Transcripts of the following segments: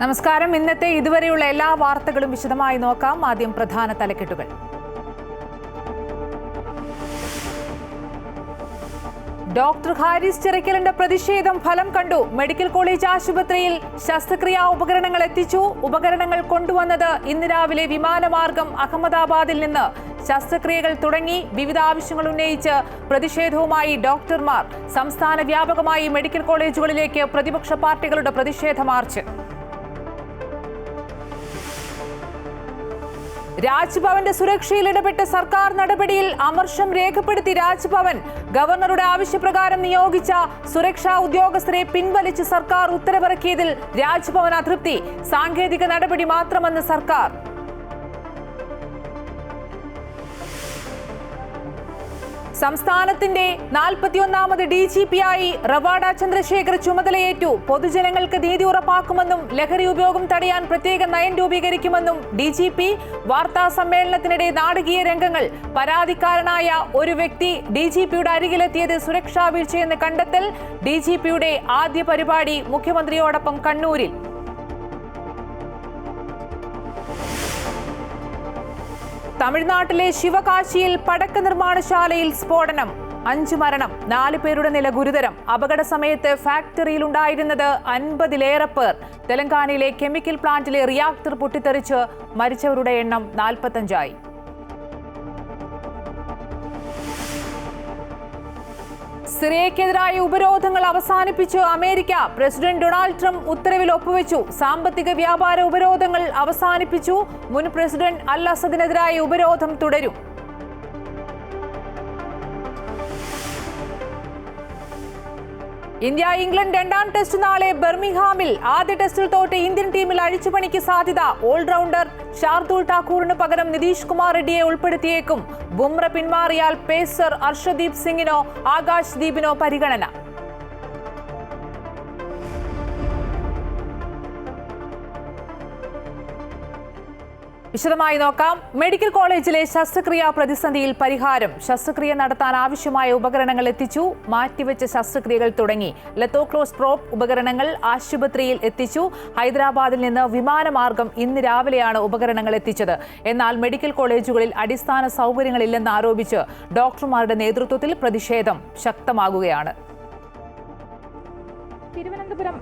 നമസ്കാരം. ഇന്നത്തെ ഇതുവരെയുള്ള എല്ലാ വാർത്തകളും വിശദമായി നോക്കാം. ആദ്യം പ്രധാന തലക്കെട്ടുകൾ. ഡോക്ടർ ഹാരിസ് ചിറക്കലിന്റെ പ്രതിഷേധം ഫലം കണ്ടു. മെഡിക്കൽ കോളേജ് ആശുപത്രിയിൽ ശസ്ത്രക്രിയാ ഉപകരണങ്ങൾ എത്തിച്ചു. ഉപകരണങ്ങൾ കൊണ്ടുവന്നത് ഇന്ന് രാവിലെ വിമാനമാർഗം അഹമ്മദാബാദിൽ നിന്ന്. ശസ്ത്രക്രിയകൾ തുടങ്ങി. വിവിധ ആവശ്യങ്ങൾ ഉന്നയിച്ച് പ്രതിഷേധവുമായി ഡോക്ടർമാർ. സംസ്ഥാന വ്യാപകമായി മെഡിക്കൽ കോളേജുകളിലേക്ക് പ്രതിപക്ഷ പാർട്ടികളുടെ പ്രതിഷേധ മാർച്ച്. രാജ്ഭവന്റെ സുരക്ഷയിൽ ഇടപെട്ട സർക്കാർ നടപടിയിൽ അമർഷം രേഖപ്പെടുത്തി രാജ്ഭവൻ. ഗവർണറുടെ ആവശ്യപ്രകാരം നിയോഗിച്ച സുരക്ഷാ ഉദ്യോഗസ്ഥരെ പിൻവലിച്ച് സർക്കാർ ഉത്തരവിറക്കിയതിൽ രാജ്ഭവൻ അതൃപ്തി. സാങ്കേതിക നടപടി മാത്രമെന്ന് സർക്കാർ. സംസ്ഥാനത്തിന്റെ 41ാമത് DGP-ആയി റവാഡ ചന്ദ്രശേഖർ ചുമതലയേറ്റു. പൊതുജനങ്ങൾക്ക് നീതി ഉറപ്പാക്കുമെന്നും ലഹരി ഉപയോഗം തടയാൻ പ്രത്യേക നയം രൂപീകരിക്കുമെന്നും DGP. വാർത്താ സമ്മേളനത്തിനിടെ നാടകീയ രംഗങ്ങൾ. പരാതിക്കാരനായ ഒരു വ്യക്തി DGP-യുടെ അരികിലെത്തിയത് സുരക്ഷാ വീഴ്ചയെന്ന് കണ്ടെത്തൽ. DGP-യുടെ ആദ്യ പരിപാടി മുഖ്യമന്ത്രിയോടൊപ്പം കണ്ണൂരിൽ. തമിഴ്നാട്ടിലെ ശിവകാശിയിൽ പടക്ക നിർമ്മാണശാലയിൽ സ്ഫോടനം. 5 മരണം, 4 പേരുടെ നില ഗുരുതരം. അപകട സമയത്ത് ഫാക്ടറിയിലുണ്ടായിരുന്നത് 50-ലേറെ പേർ. തെലങ്കാനയിലെ കെമിക്കൽ പ്ലാന്റിലെ റിയാക്ടർ പൊട്ടിത്തെറിച്ച് മരിച്ചവരുടെ എണ്ണം 45ആയി. സിറിയക്കെതിരായ ഉപരോധങ്ങൾ അവസാനിപ്പിച്ച് അമേരിക്ക. പ്രസിഡന്റ് ഡൊണാൾഡ് ട്രംപ് ഉത്തരവിൽ ഒപ്പുവെച്ചു. സാമ്പത്തിക വ്യാപാര ഉപരോധങ്ങൾ അവസാനിപ്പിച്ചു. മുൻ പ്രസിഡന്റ് അൽ അസദിനെതിരായ ഉപരോധം തുടരും. ഇന്ത്യ ഇംഗ്ലണ്ട് 2ാം ടെസ്റ്റ് നാളെ ബർമിംഗ്ഹാമിൽ. ആദ്യ ടെസ്റ്റിൽ തോറ്റ ഇന്ത്യൻ ടീമിൽ അഴിച്ചുപണിക്ക് സാധ്യത. ഓൾറൗണ്ടർ ഷാർദുൽ ഠാക്കൂറിന് പകരം നിതീഷ് കുമാർ റെഡ്ഡിയെ ഉൾപ്പെടുത്തിയേക്കും. ബുംറ പിന്മാറിയാൽ പേസർ അർഷദീപ് സിംഗിനോ ആകാശ് ദീപിനോ പരിഗണന. വിശദമായി നോക്കാം. മെഡിക്കൽ കോളേജിലെ ശസ്ത്രക്രിയാ പ്രതിസന്ധിയിൽ പരിഹാരം. ശസ്ത്രക്രിയ നടത്താൻ ആവശ്യമായ ഉപകരണങ്ങൾ എത്തിച്ചു. മാറ്റിവെച്ച ശസ്ത്രക്രിയകൾ തുടങ്ങി. ലെത്തോക്ലോസ് പ്രോബ് ഉപകരണങ്ങൾ ആശുപത്രിയിൽ എത്തിച്ചു. ഹൈദരാബാദിൽ നിന്ന് വിമാനമാർഗം ഇന്ന് രാവിലെയാണ് ഉപകരണങ്ങൾ എത്തിച്ചത്. എന്നാൽ മെഡിക്കൽ കോളേജുകളിൽ അടിസ്ഥാന സൗകര്യങ്ങളില്ലെന്ന് ആരോപിച്ച് ഡോക്ടർമാരുടെ നേതൃത്വത്തിൽ പ്രതിഷേധം ശക്തമാകുകയാണ്. തിരുവനന്തപുരം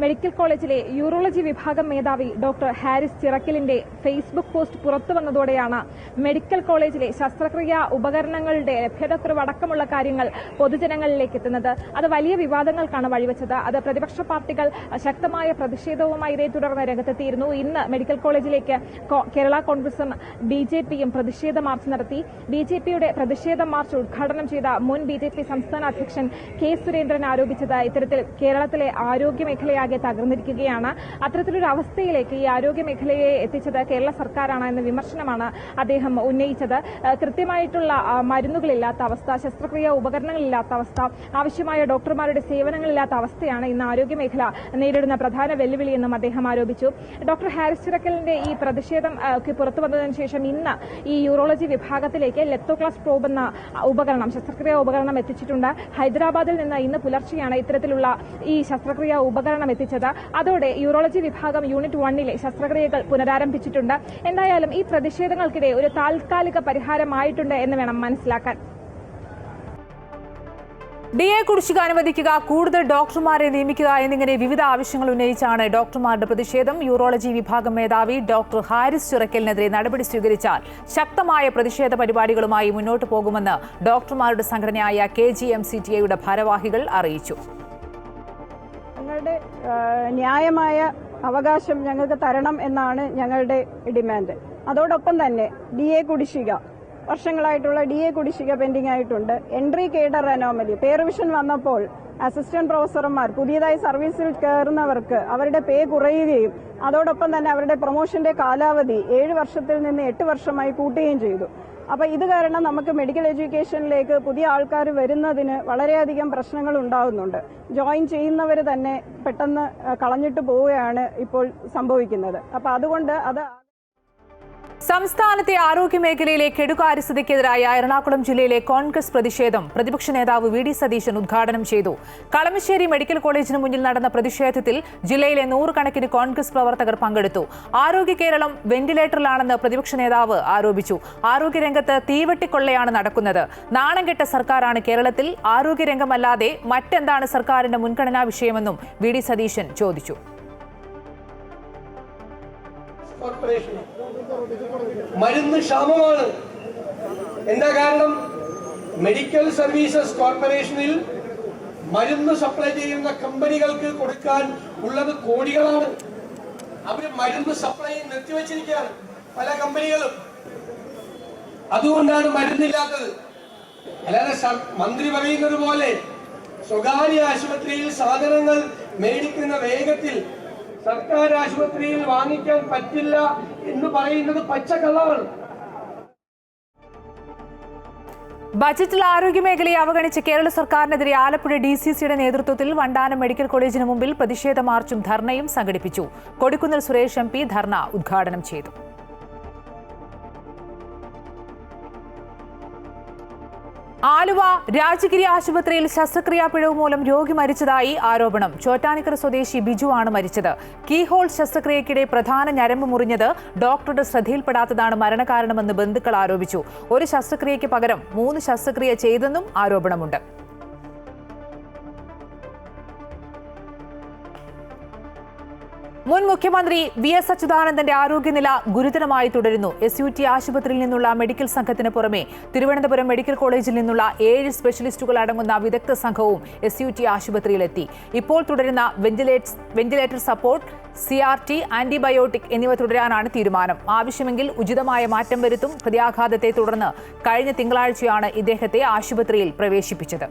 മെഡിക്കൽ കോളേജിലെ യൂറോളജി വിഭാഗം മേധാവി ഡോക്ടർ ഹാരിസ് ചിറക്കലിന്റെ ഫേസ്ബുക്ക് പോസ്റ്റ് പുറത്തു വന്നതോടെയാണ് മെഡിക്കൽ കോളേജിലെ ശസ്ത്രക്രിയാ ഉപകരണങ്ങളുടെ ലഭ്യതക്കുറവ് അടക്കമുള്ള കാര്യങ്ങൾ പൊതുജനങ്ങളിലേക്ക് എത്തുന്നത്. അത് വലിയ വിവാദങ്ങൾക്കാണ് വഴിവെച്ചത്. അത് പ്രതിപക്ഷ പാർട്ടികൾ ശക്തമായ പ്രതിഷേധവുമായി ഇതേ തുടർന്ന് രംഗത്തെത്തിയിരുന്നു. ഇന്ന് മെഡിക്കൽ കോളേജിലേക്ക് കേരള കോൺഗ്രസും BJP-യും പ്രതിഷേധ മാർച്ച് നടത്തി. BJP-യുടെ പ്രതിഷേധ മാർച്ച് ഉദ്ഘാടനം ചെയ്ത മുൻ BJP സംസ്ഥാന അധ്യക്ഷൻ K. സുരേന്ദ്രൻ ആരോപിച്ചത് ഇത്തരത്തിൽ കേരളത്തിലെ ആരോഗ്യ മേഖലയെ തകർന്നിരിക്കുകയാണ്. അത്തരത്തിലൊരു അവസ്ഥയിലേക്ക് ഈ ആരോഗ്യ മേഖലയെ എത്തിച്ചത് കേരള സർക്കാരാണ് എന്ന വിമർശനമാണ് അദ്ദേഹം ഉന്നയിച്ചത്. കൃത്യമായിട്ടുള്ള മരുന്നുകളില്ലാത്ത അവസ്ഥ, ശസ്ത്രക്രിയാ ഉപകരണങ്ങളില്ലാത്ത അവസ്ഥ, ആവശ്യമായ ഡോക്ടർമാരുടെ സേവനങ്ങളില്ലാത്ത അവസ്ഥയാണ് ഇന്ന് ആരോഗ്യ മേഖല നേരിടുന്ന പ്രധാന വെല്ലുവിളിയെന്നും അദ്ദേഹം ആരോപിച്ചു. ഡോക്ടർ ഹാരിസ് ചിറക്കലിന്റെ ഈ പ്രതിഷേധം പുറത്തു വന്നതിന് ശേഷം ഇന്ന് ഈ യൂറോളജി വിഭാഗത്തിലേക്ക് ലെത്തോക്ലാസ് പ്രോബ് എന്ന ഉപകരണം, ശസ്ത്രക്രിയാ ഉപകരണം എത്തിച്ചിട്ടുണ്ട്. ഹൈദരാബാദിൽ നിന്ന് ഇന്ന് പുലർച്ചെയാണ് ഇത്തരത്തിലുള്ള ഈ ശസ്ത്രക്രിയാ ഉപകരണം എത്തിച്ചത്. അതോടെ യൂറോളജി വിഭാഗം യൂണിറ്റ് 1-ലെ ശസ്ത്രക്രിയകൾ പുനരാരംഭിച്ചിട്ടുണ്ട്. എന്തായാലും ഈ പ്രതിഷേധങ്ങൾക്കിടെ ഒരു താൽക്കാലിക പരിഹാരമായിട്ടുണ്ട് എന്ന് വേണം മനസ്സിലാക്കാൻ. DA കുടിശ്ശിക അനുവദിക്കുക, കൂടുതൽ ഡോക്ടർമാരെ നിയമിക്കുക എന്നിങ്ങനെ വിവിധ ആവശ്യങ്ങൾ ഉന്നയിച്ചാണ് ഡോക്ടർമാരുടെ പ്രതിഷേധം. യൂറോളജി വിഭാഗം മേധാവി ഡോക്ടർ ഹാരിസ് ചിറക്കലിനെതിരെ നടപടി സ്വീകരിച്ചാൽ ശക്തമായ പ്രതിഷേധ പരിപാടികളുമായി മുന്നോട്ടു പോകുമെന്ന് ഡോക്ടർമാരുടെ സംഘടനയായ KGMCTA-യുടെ ഭാരവാഹികൾ അറിയിച്ചു. ഞങ്ങളുടെ ന്യായമായ അവകാശം ഞങ്ങൾക്ക് തരണം എന്നാണ് ഞങ്ങളുടെ ഡിമാൻഡ്. അതോടൊപ്പം തന്നെ DA കുടിശ്ശിക, വർഷങ്ങളായിട്ടുള്ള DA കുടിശ്ശിക പെൻഡിംഗ് ആയിട്ടുണ്ട്. എൻട്രി കേഡർ അനോമലി, പേ റിവിഷൻ വന്നപ്പോൾ അസിസ്റ്റന്റ് പ്രൊഫസർമാർ പുതിയതായി സർവീസിൽ കയറുന്നവർക്ക് അവരുടെ പേ കുറയുകയും അതോടൊപ്പം തന്നെ അവരുടെ പ്രൊമോഷന്റെ കാലാവധി 7 വർഷത്തിൽ നിന്ന് 8 വർഷമായി കൂട്ടുകയും ചെയ്തു. അപ്പൊ ഇത് കാരണം നമുക്ക് മെഡിക്കൽ എഡ്യൂക്കേഷനിലേക്ക് പുതിയ ആൾക്കാർ വരുന്നതിന് വളരെയധികം പ്രശ്നങ്ങൾ ഉണ്ടാകുന്നുണ്ട്. ജോയിൻ ചെയ്യുന്നവർ തന്നെ പെട്ടെന്ന് കളഞ്ഞിട്ട് പോവുകയാണ് ഇപ്പോൾ സംഭവിക്കുന്നത്. അപ്പൊ അതുകൊണ്ട് അത് സംസ്ഥാനത്തെ ആരോഗ്യമേഖലയിലെ കെടുകാര്യസ്ഥതയ്ക്കെതിരായ എറണാകുളം ജില്ലയിലെ കോൺഗ്രസ് പ്രതിഷേധം പ്രതിപക്ഷ നേതാവ് വി.ഡി. സതീശൻ ഉദ്ഘാടനം ചെയ്തു. കളമശ്ശേരി മെഡിക്കൽ കോളേജിന് മുന്നിൽ നടന്ന പ്രതിഷേധത്തിൽ ജില്ലയിലെ 100 കണക്കിന് കോൺഗ്രസ് പ്രവർത്തകർ പങ്കെടുത്തു. ആരോഗ്യ കേരളം വെന്റിലേറ്ററിലാണെന്ന് പ്രതിപക്ഷ നേതാവ് ആരോപിച്ചു. ആരോഗ്യരംഗത്ത് തീവെട്ടിക്കൊള്ളയാണ് നടക്കുന്നത്. നാണംകെട്ട സർക്കാരാണ് കേരളത്തിൽ. ആരോഗ്യരംഗമല്ലാതെ മറ്റെന്താണ് സർക്കാരിന്റെ മുൻഗണനാ വിഷയമെന്നും വി.ഡി. സതീശൻ ചോദിച്ചു. മരുന്ന് ക്ഷാമമാണ്. എന്താ കാരണം? മെഡിക്കൽ സർവീസസ് കോർപ്പറേഷനിൽ മരുന്ന് സപ്ലൈ ചെയ്യുന്ന കമ്പനികൾക്ക് കൊടുക്കാൻ ഉള്ളത് കോടികളാണ്. അവര് മരുന്ന് സപ്ലൈ നിർത്തിവെച്ചിരിക്കുകയാണ് പല കമ്പനികളും. അതുകൊണ്ടാണ് മരുന്നില്ലാത്തത്. അല്ലാതെ മന്ത്രി പറയുന്നത് പോലെ സ്വകാര്യ ആശുപത്രിയിൽ സാധനങ്ങൾ മേടിക്കുന്ന വേഗത്തിൽ സർക്കാർ ആശുപത്രിയിൽ വാങ്ങിക്കാൻ പറ്റില്ല എന്ന് പറയുന്നത് പച്ചക്കള്ളമാണ്. ബജറ്റിൽ ആരോഗ്യമേഖലയെ അവഗണിച്ച് കേരള സർക്കാരിനെതിരെ ആലപ്പുഴ DCCയുടെ നേതൃത്വത്തിൽ വണ്ടാനം മെഡിക്കൽ കോളേജിന് മുമ്പിൽ പ്രതിഷേധ മാർച്ചും ധർണയും സംഘടിപ്പിച്ചു. കൊടിക്കുന്നിൽ സുരേഷ് MP ധർണ ഉദ്ഘാടനം ചെയ്തു. ആലുവ രാജഗിരി ആശുപത്രിയിൽ ശസ്ത്രക്രിയാ പിഴവ് മൂലം രോഗി മരിച്ചതായി ആരോപണം. ചോറ്റാനിക്കര സ്വദേശി ബിജു ആണ് മരിച്ചത്. കീഹോൾ ശസ്ത്രക്രിയയ്ക്കിടെ പ്രധാന ഞരമ്പ് മുറിഞ്ഞത് ഡോക്ടറുടെ ശ്രദ്ധയിൽപ്പെടാത്തതാണ് മരണകാരണമെന്ന് ബന്ധുക്കൾ ആരോപിച്ചു. ഒരു ശസ്ത്രക്രിയയ്ക്ക് പകരം 3 ശസ്ത്രക്രിയ ചെയ്തെന്നും ആരോപണമുണ്ട്. മുൻ മുഖ്യമന്ത്രി VS അച്യുതാനന്ദന്റെ ആരോഗ്യനില ഗുരുതരമായി തുടരുന്നു. SUT ആശുപത്രിയിൽ നിന്നുള്ള മെഡിക്കൽ സംഘത്തിന് പുറമെ തിരുവനന്തപുരം മെഡിക്കൽ കോളേജിൽ നിന്നുള്ള 7 സ്പെഷ്യലിസ്റ്റുകൾ അടങ്ങുന്ന വിദഗ്ധ സംഘവും SUT ആശുപത്രിയിലെത്തി. ഇപ്പോൾ തുടരുന്ന വെന്റിലേറ്റർ സപ്പോർട്ട്, CRT, ആന്റിബയോട്ടിക് എന്നിവ തുടരാനാണ് തീരുമാനം. ആവശ്യമെങ്കിൽ ഉചിതമായ മാറ്റം വരുത്തും. ഹൃദയാഘാതത്തെ തുടർന്ന് കഴിഞ്ഞ തിങ്കളാഴ്ചയാണ് ഇദ്ദേഹത്തെ ആശുപത്രിയിൽ പ്രവേശിപ്പിച്ചത്.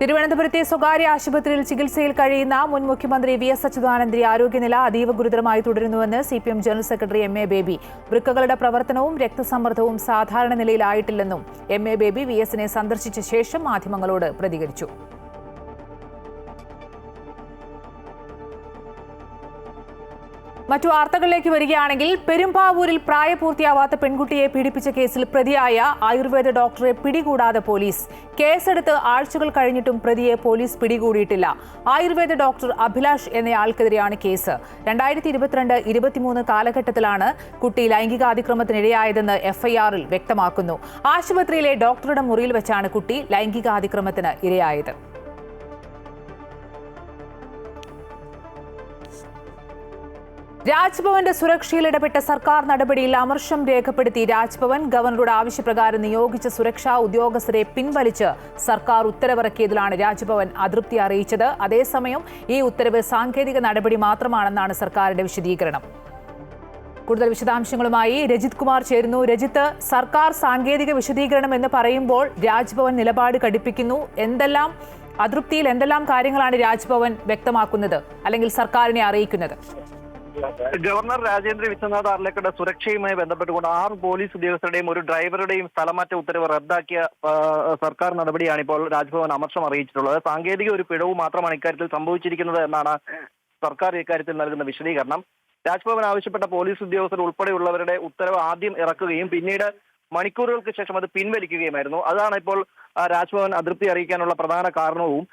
തിരുവനന്തപുരത്തെ സ്വകാര്യ ആശുപത്രിയിൽ ചികിത്സയിൽ കഴിയുന്ന മുൻ മുഖ്യമന്ത്രി VS അച്യുതാനന്ദന്റെ ആരോഗ്യനില അതീവ ഗുരുതരമായി തുടരുന്നുവെന്ന് CPM ജനറൽ സെക്രട്ടറി MA ബേബി. വൃക്കകളുടെ പ്രവർത്തനവും രക്തസമ്മർദ്ദവും സാധാരണ നിലയിലായിട്ടില്ലെന്നും MA ബേബി VSനെ സന്ദർശിച്ച ശേഷം മാധ്യമങ്ങളോട് പ്രതികരിച്ചു. മറ്റു വാർത്തകളിലേക്ക് വരികയാണെങ്കിൽ പെരുമ്പാവൂരിൽ പ്രായപൂർത്തിയാവാത്ത പെൺകുട്ടിയെ പീഡിപ്പിച്ച കേസിൽ പ്രതിയായ ആയുർവേദ ഡോക്ടറെ പിടികൂടാതെ പോലീസ്. കേസെടുത്ത് ആഴ്ചകൾ കഴിഞ്ഞിട്ടും പ്രതിയെ പോലീസ് പിടികൂടിയിട്ടില്ല. ആയുർവേദ ഡോക്ടർ അഭിലാഷ് എന്നയാൾക്കെതിരെയാണ് കേസ്. 2022-23 കാലഘട്ടത്തിലാണ് കുട്ടി ലൈംഗികാതിക്രമത്തിനിരയായതെന്ന് FIR-ൽ വ്യക്തമാക്കുന്നു. ആശുപത്രിയിലെ ഡോക്ടറുടെ മുറിയിൽ വെച്ചാണ് കുട്ടി ലൈംഗികാതിക്രമത്തിന് ഇരയായത്. രാജ്ഭവന്റെ സുരക്ഷയിൽ ഇടപെട്ട സർക്കാർ നടപടിയിൽ അമർഷം രേഖപ്പെടുത്തി രാജ്ഭവൻ. ഗവർണറുടെ ആവശ്യപ്രകാരം നിയോഗിച്ച സുരക്ഷാ ഉദ്യോഗസ്ഥരെ പിൻവലിച്ച് സർക്കാർ ഉത്തരവിറക്കിയതിലാണ് രാജ്ഭവൻ അതൃപ്തി അറിയിച്ചത്. അതേസമയം ഈ ഉത്തരവ് സാങ്കേതിക നടപടി മാത്രമാണെന്നാണ് സർക്കാരിന്റെ വിശദീകരണം. കൂടുതൽ വിശദാംശങ്ങളുമായി രജിത് കുമാർ ചേരുന്നു. രജിത്ത്, സർക്കാർ സാങ്കേതിക വിശദീകരണം എന്ന് പറയുമ്പോൾ രാജ്ഭവൻ നിലപാട് കടുപ്പിക്കുന്നു. അതൃപ്തിയിൽ എന്തെല്ലാം കാര്യങ്ങളാണ് രാജ്ഭവൻ വ്യക്തമാക്കുന്നത് അല്ലെങ്കിൽ സർക്കാരിനെ അറിയിക്കുന്നത്? ഗവർണർ രാജേന്ദ്ര വിശ്വനാഥ് ആർലേക്കറുടെ സുരക്ഷയുമായി ബന്ധപ്പെട്ടുകൊണ്ട് 6 പോലീസ് ഉദ്യോഗസ്ഥരുടെയും ഒരു ഡ്രൈവറുടെയും സ്ഥലമാറ്റ ഉത്തരവ് റദ്ദാക്കിയ സർക്കാർ നടപടിയാണ് ഇപ്പോൾ രാജ്ഭവൻ അമർഷം അറിയിച്ചിട്ടുള്ളത്. സാങ്കേതിക ഒരു പിഴവ് മാത്രമാണ് ഇക്കാര്യത്തിൽ സംഭവിച്ചിരിക്കുന്നത് എന്നാണ് സർക്കാർ ഇക്കാര്യത്തിൽ നൽകുന്ന വിശദീകരണം. രാജ്ഭവൻ ആവശ്യപ്പെട്ട പോലീസ് ഉദ്യോഗസ്ഥർ ഉൾപ്പെടെയുള്ളവരുടെ ഉത്തരവ് ആദ്യം ഇറക്കുകയും പിന്നീട് മണിക്കൂറുകൾക്ക് ശേഷം അത് പിൻവലിക്കുകയുമായിരുന്നു. അതാണ് ഇപ്പോൾ രാജ്ഭവൻ അതൃപ്തി അറിയിക്കാനുള്ള പ്രധാന കാരണവും.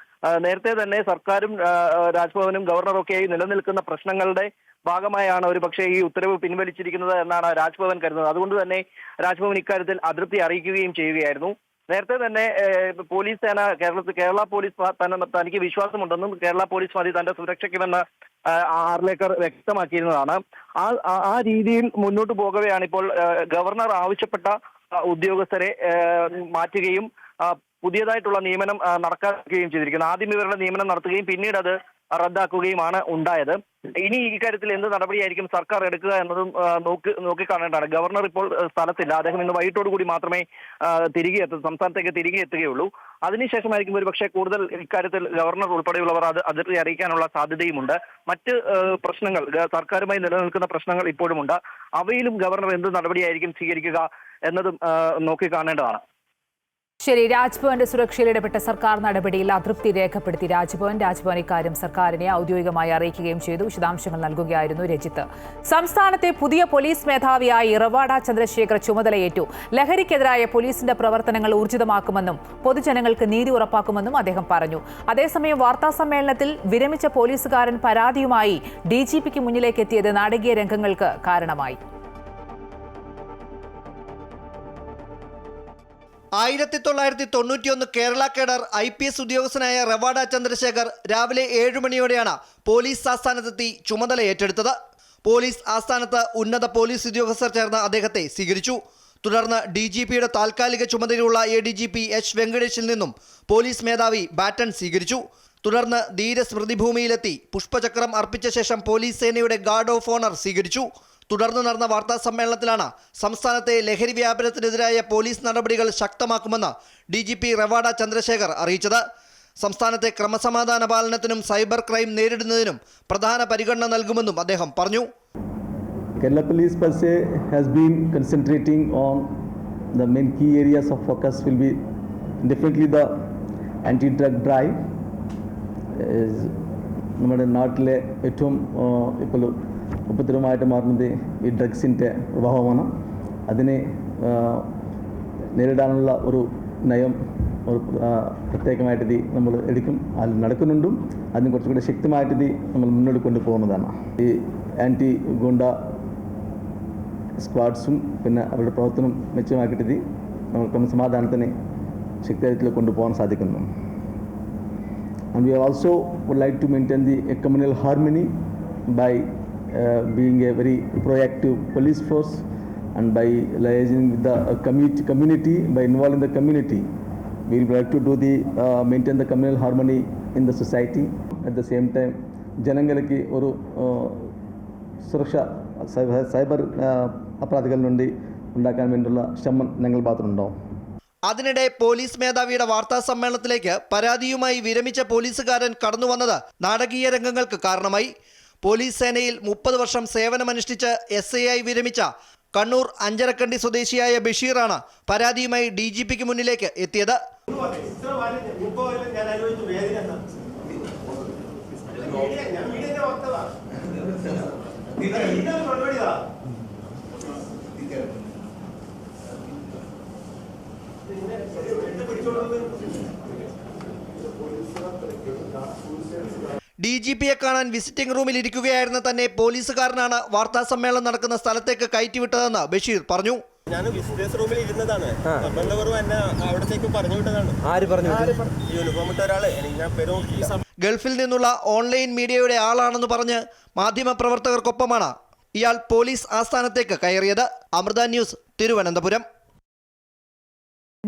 നേരത്തെ തന്നെ സർക്കാരും രാജ്ഭവനും ഗവർണറൊക്കെയായി നിലനിൽക്കുന്ന പ്രശ്നങ്ങളുടെ ഭാഗമായാണ് ഒരുപക്ഷെ ഈ ഉത്തരവ് പിൻവലിച്ചിരിക്കുന്നത് എന്നാണ് രാജ്ഭവൻ കരുതുന്നത്. അതുകൊണ്ട് തന്നെ രാജ്ഭവൻ ഇക്കാര്യത്തിൽ അതൃപ്തി അറിയിക്കുകയും ചെയ്യുകയായിരുന്നു. നേരത്തെ തന്നെ പോലീസ് സേന കേരള പോലീസ് തനിക്ക് വിശ്വാസമുണ്ടെന്നും കേരള പോലീസ് മതി തന്റെ സുരക്ഷയ്ക്കുമെന്ന് ആർലേക്കർ വ്യക്തമാക്കിയിരുന്നതാണ്. ആ രീതിയിൽ മുന്നോട്ട് പോകവെയാണ് ഇപ്പോൾ ഗവർണർ ആവശ്യപ്പെട്ട ഉദ്യോഗസ്ഥരെ മാറ്റുകയും പുതിയതായിട്ടുള്ള നിയമനം നടക്കാക്കുകയും ചെയ്തിരിക്കുന്നത്. ആദ്യം ഇവരുടെ നിയമനം നടത്തുകയും പിന്നീട് അത് റദ്ദാക്കുകയുമാണ് ഉണ്ടായത്. ഇനി ഇക്കാര്യത്തിൽ എന്ത് നടപടിയായിരിക്കും സർക്കാർ എടുക്കുക എന്നതും നോക്കിക്കാണേണ്ടതാണ്. ഗവർണർ ഇപ്പോൾ സ്ഥലത്തില്ല. അദ്ദേഹം ഇന്ന് വൈകിട്ടോടു കൂടി മാത്രമേ സംസ്ഥാനത്തേക്ക് തിരികെ എത്തുകയുള്ളൂ. അതിനുശേഷമായിരിക്കും ഒരുപക്ഷെ കൂടുതൽ ഇക്കാര്യത്തിൽ ഗവർണർ ഉൾപ്പെടെയുള്ളവർ അതൃപ്തി അറിയിക്കാനുള്ള സാധ്യതയുമുണ്ട്. മറ്റ് പ്രശ്നങ്ങൾ സർക്കാരുമായി നിലനിൽക്കുന്ന പ്രശ്നങ്ങൾ ഇപ്പോഴുമുണ്ട്. അവയിലും ഗവർണർ എന്ത് നടപടിയായിരിക്കും സ്വീകരിക്കുക എന്നതും നോക്കിക്കാണേണ്ടതാണ്. ശരി, രാജ്ഭവന്റെ സുരക്ഷയിൽ ഇടപെട്ട സർക്കാർ നടപടിയിൽ അതൃപ്തി രേഖപ്പെടുത്തി രാജ്ഭവൻ ഇക്കാര്യം സർക്കാരിനെ ഔദ്യോഗികമായി അറിയിക്കുകയും ചെയ്തു. വിശദാംശങ്ങൾ നൽകുകയായിരുന്നു രജിത്ത്. സംസ്ഥാനത്തെ പുതിയ പോലീസ് മേധാവിയായി റവാഡ ചന്ദ്രശേഖർ ചുമതലയേറ്റു. ലഹരിക്കെതിരായ പോലീസിന്റെ പ്രവർത്തനങ്ങൾ ഊർജിതമാക്കുമെന്നും പൊതുജനങ്ങൾക്ക് നീതി ഉറപ്പാക്കുമെന്നും അദ്ദേഹം പറഞ്ഞു. അതേസമയം വാർത്താസമ്മേളനത്തിൽ വിരമിച്ച പോലീസുകാരൻ പരാതിയുമായി DGPക്ക് മുന്നിലേക്ക് എത്തിയത് നാടകീയ രംഗങ്ങൾക്ക് കാരണമായി. 1991 കേരള കേഡർ IPS ഉദ്യോഗസ്ഥനായ റവാഡ ചന്ദ്രശേഖർ രാവിലെ 7 മണിയോടെയാണ് പോലീസ് ആസ്ഥാനത്തെത്തി ചുമതല ഏറ്റെടുത്തത്. പോലീസ് ആസ്ഥാനത്ത് ഉന്നത പോലീസ് ഉദ്യോഗസ്ഥർ ചേർന്ന് അദ്ദേഹത്തെ സ്വീകരിച്ചു. തുടർന്ന് DGPയുടെ താൽക്കാലിക ചുമതലയുള്ള ADGP H വെങ്കടേഷിൽ നിന്നും പോലീസ് മേധാവി ബാറ്റൺ സ്വീകരിച്ചു. തുടർന്ന് ധീരസ്മൃതിഭൂമിയിലെത്തി പുഷ്പചക്രം അർപ്പിച്ച ശേഷം പോലീസ് സേനയുടെ ഗാർഡ് ഓഫ് ഓണർ സ്വീകരിച്ചു. തുടർന്ന് നടന്ന വാർത്താ സമ്മേളനത്തിലാണ് സംസ്ഥാനത്തെ ലഹരി വ്യാപനത്തിനെതിരായ പോലീസ് നടപടികൾ ശക്തമാക്കുമെന്ന് DGP റവാഡ ചന്ദ്രശേഖർ അറിയിച്ചത്. സംസ്ഥാനത്തെ ക്രമസമാധാന പാലനത്തിനും സൈബർ ക്രൈം നേരിടുന്നതിനും പ്രധാന പരിഗണന നൽകുമെന്നും അദ്ദേഹം പറഞ്ഞു. Kerala Police per se has been concentrating on the main key areas of focus will be definitely the anti-drug drive. നമ്മുടെ നാട്ടിലെ ഏറ്റവും ഇപ്പോൾ ഉപദ്രവമായിട്ട് മാറുന്നത് ഈ ഡ്രഗ്സിൻ്റെ പ്രഭാവമാണ്. അതിനെ നേരിടാനുള്ള ഒരു നയം ഒരു പ്രത്യേകമായിട്ട് ഇത് നമ്മൾ എടുക്കും, അത് നടക്കുന്നുണ്ടും അതിന് കുറച്ചുകൂടി ശക്തമായിട്ട് ഇത് നമ്മൾ മുന്നോട്ട് കൊണ്ടുപോകുന്നതാണ്. ഈ ആൻറ്റി ഗുണ്ട സ്ക്വാഡ്സും പിന്നെ അവരുടെ പ്രവർത്തനം മെച്ചമാക്കിയിട്ട് ഇത് നമ്മൾ ക്രമസമാധാനത്തിന് ശക്തിയായിട്ട് കൊണ്ടുപോകാൻ സാധിക്കുന്നു. And we also would like to maintain the communal harmony by being a very proactive police force and by liaising with the community, by involving the community. We will like to do the maintain the communal harmony in the society. At the same time, ജനങ്ങൾക്ക് ഒരു സുരക്ഷ cyber അപരാധികളിൽ നിന്ന് ഉണ്ടാക്കാൻ വേണ്ടിയുള്ള ശ്രമം ഞങ്ങൾ ഭാഗത്തുനിന്നുണ്ടാവും. അതിനിടെ police മേധാവിയുടെ വാർത്താ സമ്മേളനത്തിലേക്ക് പരാതിയുമായി വിരമിച്ച പോലീസുകാരൻ കടന്നു വന്നത് നാടകീയ രംഗങ്ങൾക്ക് കാരണമായി. പോലീസ് സേനയിൽ 30 വർഷം സേവനമനുഷ്ഠിച്ച് SI ആയി വിരമിച്ച കണ്ണൂർ അഞ്ചരക്കണ്ടി സ്വദേശിയായ ബഷീറാണ് പരാതിയുമായി DGPക്ക് മുന്നിലേക്ക് എത്തിയത്. DGPയെ കാണാൻ വിസിറ്റിംഗ് റൂമിൽ ഇരിക്കുകയായിരുന്ന തന്നെ പോലീസുകാരനാണ് വാർത്താ സമ്മേളനം നടക്കുന്ന സ്ഥലത്തേക്ക് കയറ്റിവിട്ടതെന്ന് ബഷീർ പറഞ്ഞു. ഞാൻ വിസിറ്റേഴ്സ് റൂമിൽ ഇരുന്നതാണ്. അവിടത്തേക്ക് പറഞ്ഞു വിട്ടതാണ്. യൂണിഫോം ഇട്ട ഒരാളെ ഗൾഫിൽ നിന്നുള്ള ഓൺലൈൻ മീഡിയയുടെ ആളാണെന്ന് പറഞ്ഞ് മാധ്യമപ്രവർത്തകർക്കൊപ്പമാണ് ഇയാൾ പോലീസ് ആസ്ഥാനത്തേക്ക് കയറിയത്. അമൃത ന്യൂസ്, തിരുവനന്തപുരം.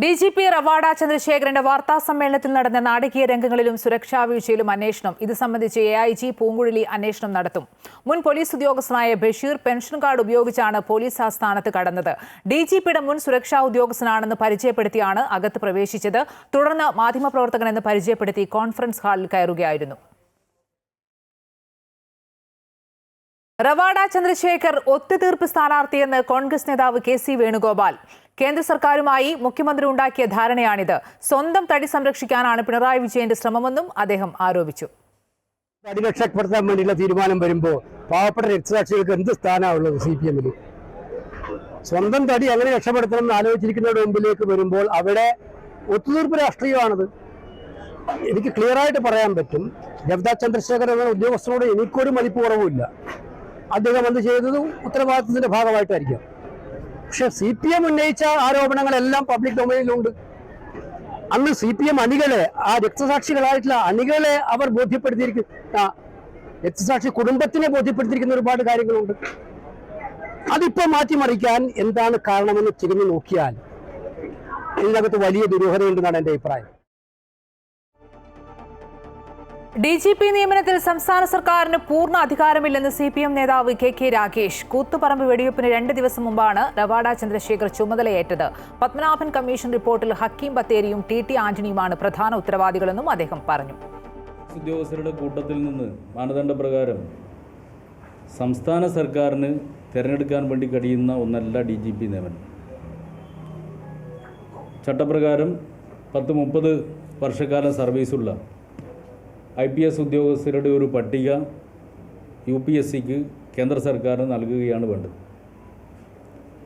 DGP റവാഡ ചന്ദ്രശേഖരന്റെ വാർത്താ സമ്മേളനത്തിൽ നടന്ന നാടകീയ രംഗങ്ങളിലും സുരക്ഷാ വീഴ്ചയിലും അന്വേഷണം. ഇത് സംബന്ധിച്ച് AIG പൂങ്കുഴലി അന്വേഷണം നടത്തും. മുൻ പോലീസ് ഉദ്യോഗസ്ഥനായ ബഷീർ പെൻഷൻ കാർഡ് ഉപയോഗിച്ചാണ് പോലീസ് ആസ്ഥാനത്ത് കടന്നത്. DGPയുടെ മുൻ സുരക്ഷാ ഉദ്യോഗസ്ഥനാണെന്ന് പരിചയപ്പെടുത്തിയാണ് അകത്ത് പ്രവേശിച്ചത്. തുടർന്ന് മാധ്യമപ്രവർത്തകനെന്ന് പരിചയപ്പെടുത്തി കോൺഫറൻസ് ഹാളിൽ കയറുകയായിരുന്നു. റവാഡ ചന്ദ്രശേഖർ ഒത്തുതീർപ്പ് സ്ഥാനാർത്ഥിയെന്ന് കോൺഗ്രസ് നേതാവ് KC വേണുഗോപാൽ. കേന്ദ്ര സർക്കാരുമായി മുഖ്യമന്ത്രി ഉണ്ടാക്കിയ ധാരണയാണിത്. സ്വന്തം തടി സംരക്ഷിക്കാനാണ് പിണറായി വിജയന്റെ ശ്രമമെന്നും അദ്ദേഹം ആരോപിച്ചു. തടി രക്ഷപ്പെടുത്താൻ വേണ്ടിയുള്ള തീരുമാനം വരുമ്പോൾ പാവപ്പെട്ട രക്തസാക്ഷികൾക്ക് എന്ത് സ്ഥാനമുള്ളത് CPM-ൽ? സ്വന്തം തടി എങ്ങനെ രക്ഷപ്പെടുത്തണം എന്ന് ആലോചിച്ചിരിക്കുന്നവരുടെ മുമ്പിലേക്ക് വരുമ്പോൾ അവിടെ ഒത്തുതീർപ്പ് രാഷ്ട്രീയമാണത്. എനിക്ക് ക്ലിയറായിട്ട് പറയാൻ പറ്റും, റവാഡ ചന്ദ്രശേഖർ എന്ന ഉദ്യോഗസ്ഥനോട് എനിക്കൊരു മതിപ്പ് കുറവുമില്ല. അദ്ദേഹം എന്ത് ചെയ്തത് ഉത്തരവാദിത്തത്തിന്റെ ഭാഗമായിട്ടായിരിക്കാം. പക്ഷെ CPM ഉന്നയിച്ച ആരോപണങ്ങളെല്ലാം പബ്ലിക് ഡൊമൈനിലുണ്ട്. അന്ന് CPM അണികളെ, ആ രക്തസാക്ഷികളായിട്ടുള്ള അണികളെ അവർ ബോധ്യപ്പെടുത്തിയിരിക്കുന്ന, രക്തസാക്ഷി കുടുംബത്തിനെ ബോധ്യപ്പെടുത്തിയിരിക്കുന്ന ഒരുപാട് കാര്യങ്ങളുണ്ട്. അതിപ്പോൾ മാറ്റിമറിക്കാൻ എന്താണ് കാരണമെന്ന് തിരിഞ്ഞു നോക്കിയാൽ ഇതിനകത്ത് വലിയ ദുരൂഹതയുണ്ടെന്നാണ് എൻ്റെ അഭിപ്രായം. DGP നിയമനത്തിൽ സംസ്ഥാന സർക്കാരിന് പൂർണ്ണ അധികാരമില്ലെന്ന് CPM നേതാവ് KK രാഗേഷ്. കൂത്തുപറമ്പ് വെടിവെപ്പിന് 2 ദിവസം മുമ്പാണ് റവാഡ ചന്ദ്രശേഖർ ചുമതലയേറ്റത്. പത്മനാഭൻ കമ്മീഷൻ റിപ്പോർട്ടിൽ ഹക്കീം ബത്തേരിയും TT ആന്റണിയുമാണ് പ്രധാന ഉത്തരവാദികളെന്നും അദ്ദേഹം പറഞ്ഞു. ഉദ്യോഗസ്ഥരുടെ കൂട്ടത്തിൽ നിന്ന് മാനദണ്ഡപ്രകാരം സംസ്ഥാന സർക്കാരിന് തിരഞ്ഞെടുക്കാൻ വേണ്ടി കഴിയുന്ന ഒന്നല്ല DGP നിയമനം. ചട്ടപ്രകാരം 10-30 വർഷക്കാലം സർവീസുള്ള IPS ഉദ്യോഗസ്ഥരുടെ ഒരു പട്ടിക UPSCക്ക് കേന്ദ്ര സർക്കാരിന് നൽകുകയാണ് വേണ്ടത്.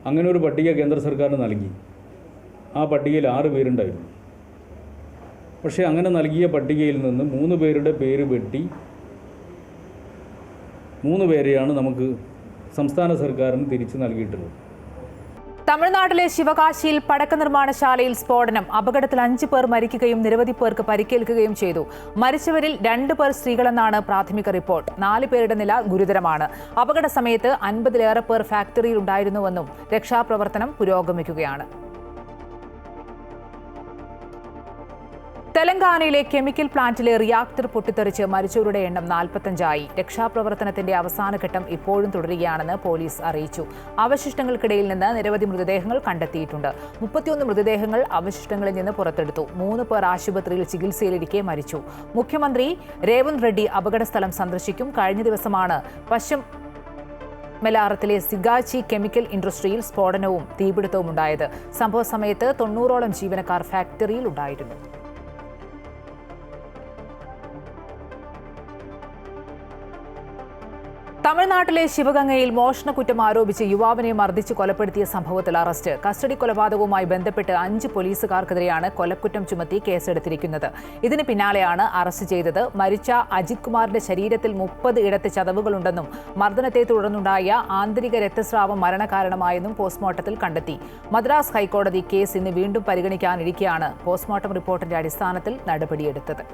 അങ്ങനെ ഒരു പട്ടിക കേന്ദ്ര സർക്കാരിന് നൽകി. ആ പട്ടികയിൽ 6 പേരുണ്ടായിരുന്നു. പക്ഷേ അങ്ങനെ നൽകിയ പട്ടികയിൽ നിന്ന് 3 പേരുടെ പേര് വെട്ടി 3 പേരെയാണ് നമുക്ക് സംസ്ഥാന സർക്കാരിന് തിരിച്ചു നൽകിയിട്ടുള്ളത്. തമിഴ്നാട്ടിലെ ശിവകാശിയിൽ പടക്ക നിർമ്മാണശാലയിൽ സ്ഫോടനം. അപകടത്തിൽ 5 പേർ മരിക്കുകയും നിരവധി പേർക്ക് പരിക്കേൽക്കുകയും ചെയ്തു. മരിച്ചവരിൽ 2 പേർ സ്ത്രീകളെന്നാണ് പ്രാഥമിക റിപ്പോർട്ട്. 4 പേരുടെ നില ഗുരുതരമാണ്. അപകട സമയത്ത് 50-ലേറെ പേർ ഫാക്ടറിയിൽ ഉണ്ടായിരുന്നുവെന്നും രക്ഷാപ്രവർത്തനം പുരോഗമിക്കുകയാണ്. തെലങ്കാനയിലെ കെമിക്കൽ പ്ലാന്റിലെ റിയാക്ടർ പൊട്ടിത്തെറിച്ച് മരിച്ചവരുടെ എണ്ണം 45ആയി. രക്ഷാപ്രവർത്തനത്തിന്റെ അവസാനഘട്ടം ഇപ്പോഴും തുടരുകയാണെന്ന് പോലീസ് അറിയിച്ചു. അവശിഷ്ടങ്ങൾക്കിടയിൽ നിന്ന് നിരവധി മൃതദേഹങ്ങൾ കണ്ടെത്തിയിട്ടുണ്ട്. 31 മൃതദേഹങ്ങൾ അവശിഷ്ടങ്ങളിൽ നിന്ന് പുറത്തെടുത്തു. 3 പേർ ആശുപത്രിയിൽ ചികിത്സയിലിരിക്കെ മരിച്ചു. മുഖ്യമന്ത്രി രേവന്ത് റെഡ്ഡി അപകടസ്ഥലം സന്ദർശിക്കും. കഴിഞ്ഞ ദിവസമാണ് പശ്ചിമ മെലാറത്തിലെ സിഗാച്ചി കെമിക്കൽ ഇൻഡസ്ട്രിയിൽ സ്ഫോടനവും തീപിടുത്തവും ഉണ്ടായത്. സംഭവ സമയത്ത് 90ഓളം ജീവനക്കാർ ഫാക്ടറിയിൽ ഉണ്ടായിരുന്നു. തമിഴ്നാട്ടിലെ ശിവഗംഗയിൽ മോഷണക്കുറ്റം ആരോപിച്ച് യുവാവിനെ മർദ്ദിച്ച് കൊലപ്പെടുത്തിയ സംഭവത്തിൽ അറസ്റ്റ്. കസ്റ്റഡി കൊലപാതകവുമായി ബന്ധപ്പെട്ട് 5 പോലീസുകാർക്കെതിരെയാണ് കൊലക്കുറ്റം ചുമത്തി കേസെടുത്തിരിക്കുന്നത്. ഇതിന് പിന്നാലെയാണ് അറസ്റ്റ് ചെയ്തത്. മരിച്ച അജിത് കുമാറിന്റെ ശരീരത്തിൽ 30 ഇടത്ത് ചതവുകളുണ്ടെന്നും മർദ്ദനത്തെ തുടർന്നുണ്ടായ ആന്തരിക രക്തസ്രാവം മരണകാരണമായെന്നും പോസ്റ്റ്മോർട്ടത്തിൽ കണ്ടെത്തി. മദ്രാസ് ഹൈക്കോടതി കേസ് ഇന്ന് വീണ്ടും പരിഗണിക്കാനിരിക്കെയാണ് പോസ്റ്റ്മോർട്ടം റിപ്പോർട്ടിന്റെ അടിസ്ഥാനത്തിൽ നടപടിയെടുത്തത്.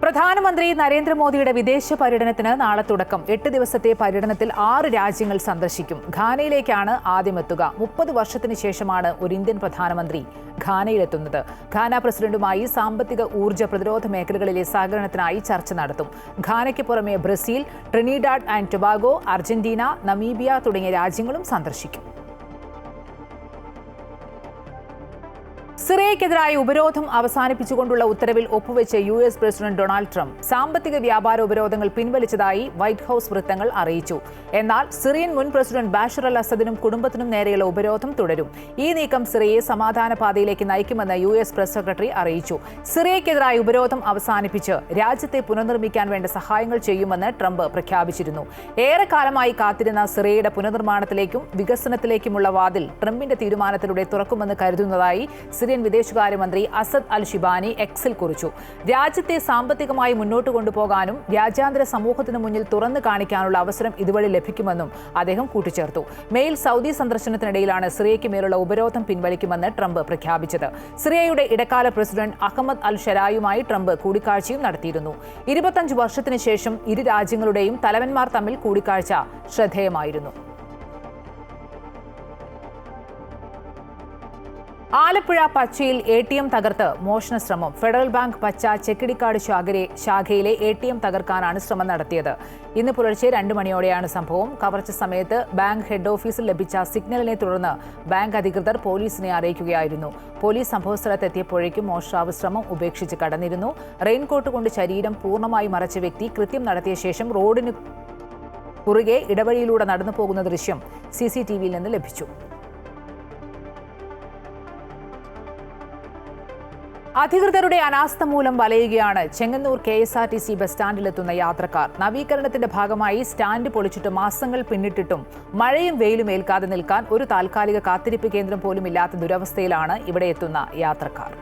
പ്രധാനമന്ത്രി നരേന്ദ്രമോദിയുടെ വിദേശ പര്യടനത്തിന് നാളെ തുടക്കം. 8 ദിവസത്തെ പര്യടനത്തിൽ 6 രാജ്യങ്ങൾ സന്ദർശിക്കും. ഘാനയിലേക്കാണ് ആദ്യമെത്തുക. 30 വർഷത്തിന് ശേഷമാണ് ഒരു ഇന്ത്യൻ പ്രധാനമന്ത്രി ഘാനയിലെത്തുന്നത്. ഘാന പ്രസിഡന്റുമായി സാമ്പത്തിക, ഊർജ്ജ, പ്രതിരോധ മേഖലകളിലെ സഹകരണത്തിനായി ചർച്ച നടത്തും. ഘാനയ്ക്ക് പുറമെ Brazil, Trinidad and Tobago, Argentina, Namibia തുടങ്ങിയ രാജ്യങ്ങളും സന്ദർശിക്കും. സിറിയയ്ക്കെതിരായ ഉപരോധം അവസാനിപ്പിച്ചുകൊണ്ടുള്ള ഉത്തരവിൽ ഒപ്പുവെച്ച് US പ്രസിഡന്റ് ഡൊണാൾഡ് ട്രംപ് സാമ്പത്തിക വ്യാപാര ഉപരോധങ്ങൾ പിൻവലിച്ചതായി വൈറ്റ് ഹൌസ് വൃത്തങ്ങൾ അറിയിച്ചു. എന്നാൽ സിറിയൻ മുൻ പ്രസിഡന്റ് ബാഷർ അൽ അസദിനും കുടുംബത്തിനും നേരെയുള്ള ഉപരോധം തുടരും. ഈ നീക്കം സിറിയയെ സമാധാന പാതയിലേക്ക് നയിക്കുമെന്ന് US പ്രസ് സെക്രട്ടറി അറിയിച്ചു. സിറിയയ്ക്കെതിരായ ഉപരോധം അവസാനിപ്പിച്ച് രാജ്യത്തെ പുനർനിർമ്മിക്കാൻ വേണ്ട സഹായങ്ങൾ ചെയ്യുമെന്ന് ട്രംപ് പ്രഖ്യാപിച്ചിരുന്നു. ഏറെക്കാലമായി കാത്തിരുന്ന സിറിയയുടെ പുനർനിർമ്മാണത്തിലേക്കും വികസനത്തിലേക്കുമുള്ള വാതിൽ ട്രംപിന്റെ തീരുമാനത്തിലൂടെ തുറക്കുമെന്ന് കരുതുന്നതായി സിറിയൻ വിദേശകാര്യമന്ത്രി അസദ് അൽ ഷിബാനി എക്സിൽ കുറിച്ചു. രാജ്യത്തെ സാമ്പത്തികമായി മുന്നോട്ട് കൊണ്ടുപോകാനും രാജ്യാന്തര സമൂഹത്തിനു മുന്നിൽ തുറന്നു കാണിക്കാനുള്ള അവസരം ഇതുവഴി ലഭിക്കുമെന്നും അദ്ദേഹം കൂട്ടിച്ചേർത്തു. മേയിൽ സൗദി സന്ദർശനത്തിനിടയിലാണ് സിറിയയ്ക്ക് മേലുള്ള ഉപരോധം പിൻവലിക്കുമെന്ന് ട്രംപ് പ്രഖ്യാപിച്ചത്. സിറിയയുടെ ഇടക്കാല പ്രസിഡന്റ് അഹമ്മദ് അൽ ഷരായുമായി ട്രംപ് കൂടിക്കാഴ്ചയും നടത്തിയിരുന്നു. 25 വർഷത്തിന് ശേഷം ഇരു രാജ്യങ്ങളുടെയും തലവന്മാർ തമ്മിൽ കൂടിക്കാഴ്ച ശ്രദ്ധേയമായിരുന്നു. ആലപ്പുഴ പച്ചയിൽ ATM തകർത്ത് മോഷണശ്രമം. ഫെഡറൽ ബാങ്ക് പച്ച ചെക്കിടിക്കാട് ശാഖയിലെ ATM തകർക്കാനാണ് ശ്രമം നടത്തിയത്. ഇന്ന് പുലർച്ചെ 2 മണിയോടെയാണ് സംഭവം. കവർച്ച സമയത്ത് ബാങ്ക് ഹെഡ് ഓഫീസിൽ ലഭിച്ച സിഗ്നലിനെ തുടർന്ന് ബാങ്ക് അധികൃതർ പോലീസിനെ അറിയിക്കുകയായിരുന്നു. പോലീസ് സംഭവസ്ഥലത്തെത്തിയപ്പോഴേക്കും മോഷ്ടാവ് ശ്രമം ഉപേക്ഷിച്ച് കടന്നിരുന്നു. റെയിൻകോട്ട് കൊണ്ട് ശരീരം പൂർണ്ണമായി മറച്ച വ്യക്തി കൃത്യം നടത്തിയ ശേഷം റോഡിന് കുറുകെ ഇടവഴിയിലൂടെ നടന്നു പോകുന്ന ദൃശ്യം CCTVയിൽ നിന്ന് ലഭിച്ചു. അധികൃതരുടെ അനാസ്ഥ മൂലം വലയുകയാണ് ചെങ്ങന്നൂർ KSRTC ബസ് സ്റ്റാൻഡിലെത്തുന്ന യാത്രക്കാർ. നവീകരണത്തിന്റെ ഭാഗമായി സ്റ്റാൻഡ് പൊളിച്ചിട്ട് മാസങ്ങൾ പിന്നിട്ടിട്ടും മഴയും വെയിലും ഏൽക്കാതെ നിൽക്കാൻ ഒരു താൽക്കാലിക കാത്തിരിപ്പ് കേന്ദ്രം പോലും ഇല്ലാത്ത ദുരവസ്ഥയിലാണ് ഇവിടെ എത്തുന്ന യാത്രക്കാർ.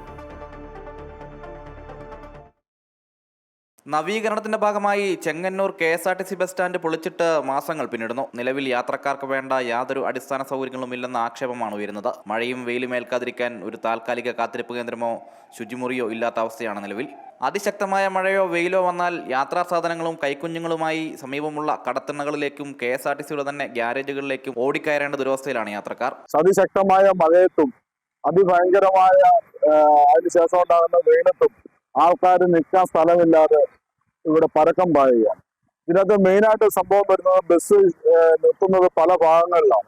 നവീകരണത്തിന്റെ ഭാഗമായി ചെങ്ങന്നൂർ KSRTC ബസ് സ്റ്റാൻഡ് പൊളിച്ചിട്ട് മാസങ്ങൾ പിന്നിടുന്നു. നിലവിൽ യാത്രക്കാർക്ക് വേണ്ട യാതൊരു അടിസ്ഥാന സൗകര്യങ്ങളും ഇല്ലെന്ന ആക്ഷേപമാണ് ഉയരുന്നത്. മഴയും വെയിലും ഏൽക്കാതിരിക്കാൻ ഒരു താൽക്കാലിക കാത്തിരിപ്പ് കേന്ദ്രമോ ശുചിമുറിയോ ഇല്ലാത്ത അവസ്ഥയാണ് നിലവിൽ. അതിശക്തമായ മഴയോ വെയിലോ വന്നാൽ യാത്രാ സാധനങ്ങളും കൈക്കുഞ്ഞുങ്ങളുമായി സമീപമുള്ള കടത്തിണ്ണകളിലേക്കും KSRTCയുടെ തന്നെ ഗ്യാരേജുകളിലേക്കും ഓടിക്കയറേണ്ട ദുരവസ്ഥയിലാണ് യാത്രക്കാർ. അതിശക്തമായ മഴയത്തും അതിഭയങ്കരമായ അതിനുശേഷം ഉണ്ടാകുന്ന വെയിലത്തും ആൾക്കാർ നിൽക്കാൻ സ്ഥലമില്ലാതെ ഇവിടെ പരക്കം പായുകയാണ്. ഇതിനകത്ത് മെയിനായിട്ട് സംഭവം വരുന്നത് ബസ് നിർത്തുന്നത് പല ഭാഗങ്ങളിലാണ്.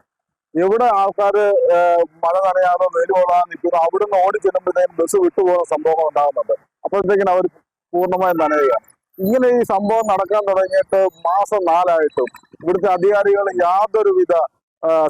എവിടെ ആൾക്കാർ മഴ നനയാതെ വെയിൽ കൊള്ളാൻ നിൽക്കുന്നു അവിടുന്ന് ഓടി ചെല്ലുമ്പോഴത്തേക്കും ബസ് വിട്ടുപോകുന്ന സംഭവങ്ങൾ ഉണ്ടാകുന്നുണ്ട്. അപ്പോഴത്തേക്കിനും അവർ പൂർണ്ണമായും നനയുകയാണ്. ഇങ്ങനെ ഈ സംഭവം നടക്കാൻ തുടങ്ങിയിട്ട് മാസം 4 ആയിട്ടും ഇവിടുത്തെ അധികാരികൾ യാതൊരുവിധ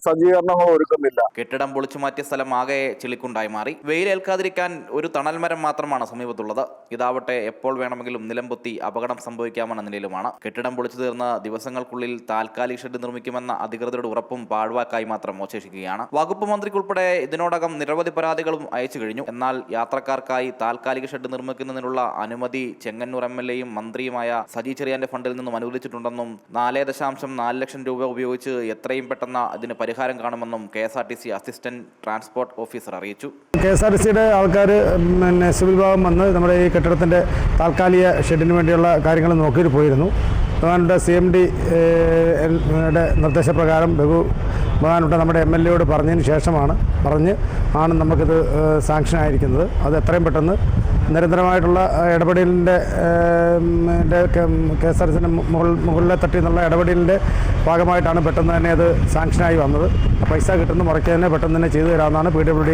സജ്ജീകരണങ്ങളോ ഒരുക്കുന്നില്ല. കെട്ടിടം പൊളിച്ചു മാറ്റിയ സ്ഥലം ആകെ ചെളിക്കുണ്ടായി മാറി. വെയിലേൽക്കാതിരിക്കാൻ ഒരു തണൽ മരം മാത്രമാണ് സമീപത്തുള്ളത്. ഇതാവട്ടെ എപ്പോൾ വേണമെങ്കിലും നിലംപൊത്തി അപകടം സംഭവിക്കാമെന്ന നിലയിലുമാണ്. കെട്ടിടം പൊളിച്ചു തീർന്ന ദിവസങ്ങൾക്കുള്ളിൽ താൽക്കാലിക ഷെഡ് നിർമ്മിക്കുമെന്ന അധികൃതരുടെ ഉറപ്പും പാഴ്വാക്കായി മാത്രം അവശേഷിക്കുകയാണ്. വകുപ്പ് മന്ത്രിക്കുൾപ്പെടെ ഇതിനോടകം നിരവധി പരാതികളും അയച്ചു കഴിഞ്ഞു. എന്നാൽ യാത്രക്കാർക്കായി താൽക്കാലിക ഷെഡ് നിർമ്മിക്കുന്നതിനുള്ള അനുമതി ചെങ്ങന്നൂർ MLAയും മന്ത്രിയുമായ സജി ചെറിയാന്റെ ഫണ്ടിൽ നിന്നും അനുവദിച്ചിട്ടുണ്ടെന്നും 4.4 ലക്ഷം രൂപ ഉപയോഗിച്ച് എത്രയും പെട്ടെന്ന് ഇതിന് പരിഹാരം കാണുമെന്നും KSRTC അസിസ്റ്റന്റ് ട്രാൻസ്പോർട്ട് ഓഫീസർ അറിയിച്ചു. KSRTCയുടെ ആൾക്കാർ സിവിൽ വിഭാഗം വന്ന് നമ്മുടെ ഈ കെട്ടിടത്തിൻ്റെ താൽക്കാലിക ഷെഡിന് വേണ്ടിയുള്ള കാര്യങ്ങൾ നോക്കിയിട്ട് പോയിരുന്നു. ബഹുമാനപ്പെട്ട CMD നിർദ്ദേശപ്രകാരം ബഹുമാനപ്പെട്ട നമ്മുടെ MLAയോട് പറഞ്ഞതിന് ശേഷമാണ് നമുക്കിത് സാങ്ഷൻ ആയിരിക്കുന്നത്. അത് എത്രയും പെട്ടെന്ന് നിരന്തരമായിട്ടുള്ള ഇടപെടലിൻ്റെ KSRTCയുടെ മുകളിലെ തട്ടി എന്നുള്ള ഇടപെടലിൻ്റെ ഭാഗമായിട്ടാണ് പെട്ടെന്ന് തന്നെ അത് സാങ്ഷനായി വന്നത്. പൈസ കിട്ടുന്ന മുറയ്ക്ക് തന്നെ പെട്ടെന്ന് തന്നെ ചെയ്തു തരാമെന്നാണ് PWD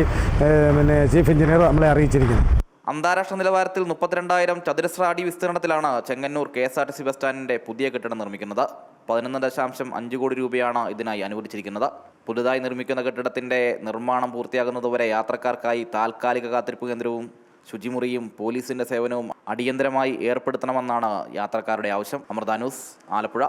ചീഫ് എഞ്ചിനീയർ നമ്മളെ അറിയിച്ചിരിക്കുന്നത്. അന്താരാഷ്ട്ര നിലവാരത്തിൽ 32,000 ചതുരശ്ര അടി വിസ്തീർണത്തിലാണ് ചെങ്ങന്നൂർ KSRTC ബസ് സ്റ്റാൻഡിന്റെ പുതിയ കെട്ടിടം നിർമ്മിക്കുന്നത്. 11.5 കോടി രൂപയാണ് ഇതിനായി അനുവദിച്ചിരിക്കുന്നത്. പുതുതായി നിർമ്മിക്കുന്ന കെട്ടിടത്തിന്റെ നിർമ്മാണം പൂർത്തിയാകുന്നതുവരെ യാത്രക്കാർക്കായി താൽക്കാലിക കാത്തിരിപ്പ് കേന്ദ്രവും ശുചിമുറിയും പോലീസിന്റെ സേവനവും അടിയന്തരമായി ഏർപ്പെടുത്തണമെന്നാണ് യാത്രക്കാരുടെ ആവശ്യം. Amrita news, Alappuzha.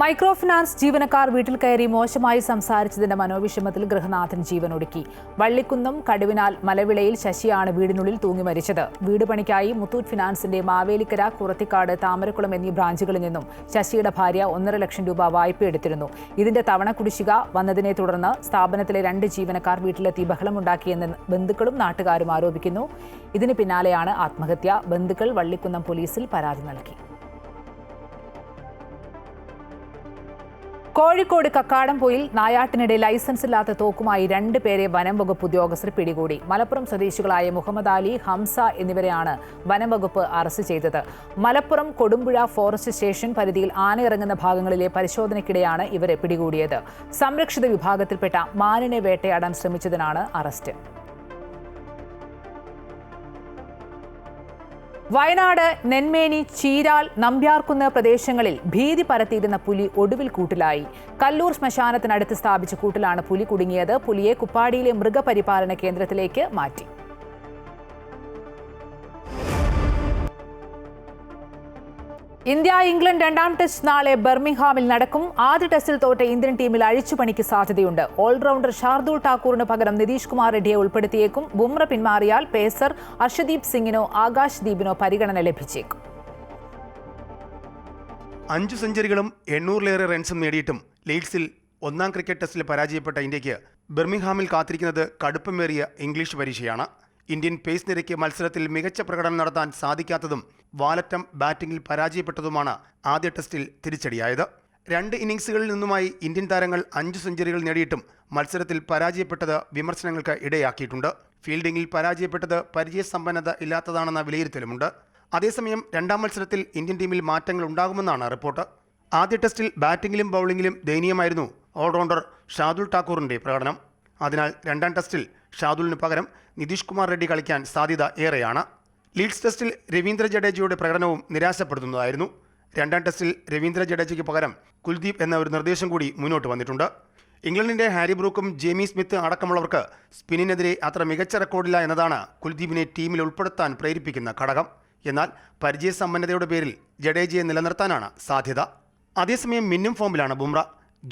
Micro finance ജീവനക്കാർ വീട്ടിൽ കയറി മോശമായി സംസാരിച്ചതിന്റെ മനോവിഷമത്തിൽ ഗൃഹനാഥൻ ജീവനൊടുക്കി. വള്ളിക്കുന്നം കടുവിനാൽ മലവിളയിൽ ശശിയാണ് വീടിനുള്ളിൽ തൂങ്ങി മരിച്ചത്. വീട് പണിക്കായി മുത്തൂറ്റ് ഫിനാൻസിന്റെ മാവേലിക്കര, കുറത്തിക്കാട്, താമരക്കുളം എന്നീ ബ്രാഞ്ചുകളിൽ നിന്നും ശശിയുടെ ഭാര്യ 1.5 ലക്ഷം രൂപ വായ്പ എടുത്തിരുന്നു. ഇതിന്റെ തവണ കുടിശ്ശിക വന്നതിനെ തുടർന്ന് സ്ഥാപനത്തിലെ 2 ജീവനക്കാർ വീട്ടിലെത്തി ബഹളമുണ്ടാക്കിയെന്ന് ബന്ധുക്കളും നാട്ടുകാരും ആരോപിക്കുന്നു. ഇതിന് പിന്നാലെയാണ് ആത്മഹത്യ. ബന്ധുക്കൾ വള്ളിക്കുന്നം പോലീസിൽ പരാതി നൽകി. കോഴിക്കോട് കക്കാടംപൊയിൽ നായാട്ടിനിടെ ലൈസൻസ് ഇല്ലാത്ത തോക്കുമായി 2 പേരെ വനം വകുപ്പ് ഉദ്യോഗസ്ഥർ പിടികൂടി. മലപ്പുറം സ്വദേശികളായ മുഹമ്മദ് അലി, ഹംസ എന്നിവരെയാണ് വനം വകുപ്പ് അറസ്റ്റ് ചെയ്തത്. മലപ്പുറം കൊടുമ്പുഴ ഫോറസ്റ്റ് സ്റ്റേഷൻ പരിധിയിൽ ആന ഇറങ്ങുന്ന ഭാഗങ്ങളിലെ പരിശോധനയ്ക്കിടെയാണ് ഇവരെ പിടികൂടിയത്. സംരക്ഷിത വിഭാഗത്തിൽപ്പെട്ട മാനിനെ വേട്ടയാടാൻ ശ്രമിച്ചതിനാണ് അറസ്റ്റ്. വയനാട് നെന്മേനി, ചീരാൽ, നമ്പ്യാർകുന്ന് പ്രദേശങ്ങളിൽ ഭീതി പരത്തിയിരുന്ന പുലി ഒടുവിൽ കൂട്ടിലായി. കല്ലൂർ ശ്മശാനത്തിനടുത്ത് സ്ഥാപിച്ച കൂട്ടിലാണ് പുലി കുടുങ്ങിയത്. പുലിയെ കുപ്പാടിയിലെ മൃഗപരിപാലന കേന്ദ്രത്തിലേക്ക് മാറ്റി. ഇന്ത്യ ഇംഗ്ലണ്ട് 2ാം ടെസ്റ്റ് നാളെ ബർമിംഗ്ഹാമിൽ നടക്കും. ആദ്യ ടെസ്റ്റിൽ തോറ്റ ഇന്ത്യൻ ടീമിൽ അഴിച്ചുപണിക്ക് സാധ്യതയുണ്ട്. ഓൾറൗണ്ടർ ഷാർദുൽ ഠാക്കൂറിന് പകരം നിതീഷ് കുമാർ റെഡ്ഡിയെ ഉൾപ്പെടുത്തിയേക്കും. ബുംറ പിന്മാറിയാൽ പേസർ അർഷദീപ് സിംഗിനോ ആകാശ് ദീപിനോ പരിഗണന ലഭിച്ചേക്കും. 5 സെഞ്ചുറികളും 800-ലേറെ റൺസും നേടിയിട്ടും ലീഡ്സിൽ 1ാം ക്രിക്കറ്റ് ടെസ്റ്റിൽ പരാജയപ്പെട്ട ഇന്ത്യക്ക് ബർമിംഗ്ഹാമിൽ കാത്തിരിക്കുന്നത് കടുപ്പമേറിയ ഇംഗ്ലീഷ് പരീക്ഷയാണ്. ഇന്ത്യൻ പേസ് നിരയ്ക്ക് മത്സരത്തിൽ മികച്ച പ്രകടനം നടത്താൻ സാധിക്കാത്തതും വാലറ്റം ബാറ്റിംഗിൽ പരാജയപ്പെട്ടതുമാണ് ആദ്യ ടെസ്റ്റിൽ തിരിച്ചടിയായത്. 2 ഇന്നിംഗ്സുകളിൽ നിന്നുമായി ഇന്ത്യൻ താരങ്ങൾ 5 സെഞ്ചുറികൾ നേടിയിട്ടും മത്സരത്തിൽ പരാജയപ്പെട്ടത് വിമർശനങ്ങൾക്ക് ഇടയാക്കിയിട്ടുണ്ട്. ഫീൽഡിംഗിൽ പരാജയപ്പെട്ടത് പരിചയസമ്പന്നത ഇല്ലാത്തതാണെന്ന വിലയിരുത്തലുമുണ്ട്. അതേസമയം 2ാം മത്സരത്തിൽ ഇന്ത്യൻ ടീമിൽ മാറ്റങ്ങൾ ഉണ്ടാകുമെന്നാണ് റിപ്പോർട്ട്. ആദ്യ ടെസ്റ്റിൽ ബാറ്റിംഗിലും ബൗളിംഗിലും ദയനീയമായിരുന്നു ഓൾറൗണ്ടർ ഷാർദുൽ ഠാക്കൂറിന്റെ പ്രകടനം. അതിനാൽ 2ാം ടെസ്റ്റിൽ ഷാർദുലിന് പകരം നിതീഷ് കുമാർ റെഡ്ഡി കളിക്കാൻ സാധ്യത ഏറെയാണ്. ലീഡ്സ് ടെസ്റ്റിൽ രവീന്ദ്ര ജഡേജയുടെ പ്രകടനവും നിരാശപ്പെടുത്തുന്നതായിരുന്നു. 2ാം ടെസ്റ്റിൽ രവീന്ദ്ര ജഡേജയ്ക്ക് പകരം കുൽദീപ് എന്ന ഒരു നിർദ്ദേശം കൂടി മുന്നോട്ട് വന്നിട്ടുണ്ട്. ഇംഗ്ലണ്ടിന്റെ ഹാരി ബ്രൂക്കും ജെയിമി സ്മിത്ത് അടക്കമുള്ളവർക്ക് സ്പിന്നിനെതിരെ അത്ര മികച്ച റെക്കോർഡില്ല എന്നതാണ് കുൽദീപിനെ ടീമിൽ ഉൾപ്പെടുത്താൻ പ്രേരിപ്പിക്കുന്ന ഘടകം. എന്നാൽ പരിചയസമ്പന്നതയുടെ പേരിൽ ജഡേജയെ നിലനിർത്താനാണ് സാധ്യത. അതേസമയം മിന്നും ഫോമിലാണ് ബുംറ.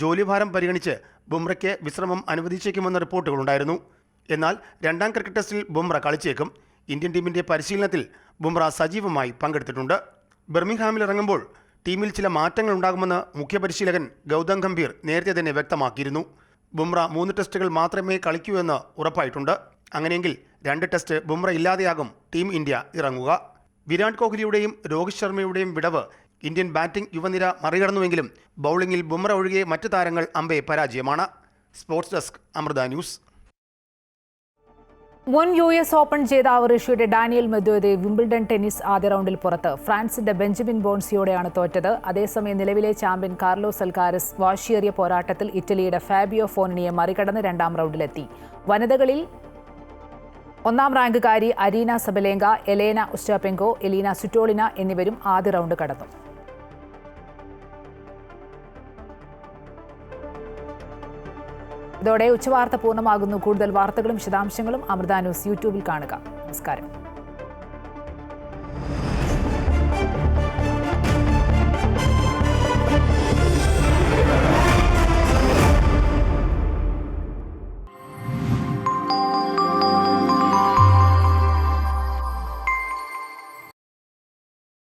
ജോലിഭാരം പരിഗണിച്ച് ബുംറയ്ക്ക് വിശ്രമം അനുവദിച്ചേക്കുമെന്ന റിപ്പോർട്ടുകളുണ്ടായിരുന്നു. എന്നാൽ 2ാം ക്രിക്കറ്റ് ടെസ്റ്റിൽ ബുംറ കളിച്ചേക്കും. ഇന്ത്യൻ ടീമിന്റെ പരിശീലനത്തിൽ ബുംറ സജീവമായി പങ്കെടുത്തിട്ടുണ്ട്. ബർമിംഗ്ഹാമിൽ ഇറങ്ങുമ്പോൾ ടീമിൽ ചില മാറ്റങ്ങൾ ഉണ്ടാകുമെന്ന് മുഖ്യ പരിശീലകൻ ഗൗതം ഗംഭീർ നേരത്തെ തന്നെ വ്യക്തമാക്കിയിരുന്നു. ബുംറ 3 ടെസ്റ്റുകൾ മാത്രമേ കളിക്കൂ എന്ന് ഉറപ്പായിട്ടുണ്ട്. അങ്ങനെയെങ്കിൽ 2 ടെസ്റ്റ് ബുംറ ഇല്ലാതെയാകും ടീം ഇന്ത്യ ഇറങ്ങുക. വിരാട് കോഹ്ലിയുടെയും രോഹിത് ശർമ്മയുടെയും വിടവ് ഇന്ത്യൻ ബാറ്റിംഗ് യുവനിര മറികടന്നുവെങ്കിലും ബൗളിംഗിൽ ബുംറ ഒഴികെ മറ്റു താരങ്ങൾ അമ്പേ പരാജയമാണ്. Sports desk, Amrita news. മുൻ US ഓപ്പൺ ജേതാവ് റഷ്യയുടെ ഡാനിയൽ മെദ്വദേവ് വിംബിൾഡൺ ടെന്നീസ് ആദ്യ റൗണ്ടിൽ പുറത്ത്. ഫ്രാൻസിന്റെ ബെഞ്ചമിൻ ബോൺസിയോടെയാണ് തോറ്റത്. അതേസമയം നിലവിലെ ചാമ്പ്യൻ കാർലോസ് അൽക്കാരസ് വാശിയേറിയ പോരാട്ടത്തിൽ ഇറ്റലിയുടെ ഫാബിയോ ഫോണിനിയെ മറികടന്ന് 2ാം റൗണ്ടിലെത്തി. വനിതകളിൽ 1ാം റാങ്കുകാരി അരീന സബലേങ്ക, എലേന ഉസ്റ്റാപെങ്കോ, എലീന സുറ്റോളിന എന്നിവരും ആദ്യ റൗണ്ട് കടന്നു. ഇതോടെ ഉച്ചവാർത്ത പൂർണ്ണമാകുന്നു. കൂടുതൽ വാർത്തകളും വിശദാംശങ്ങളും അമൃത ന്യൂസ് യൂട്യൂബിൽ കാണുക. നമസ്കാരം.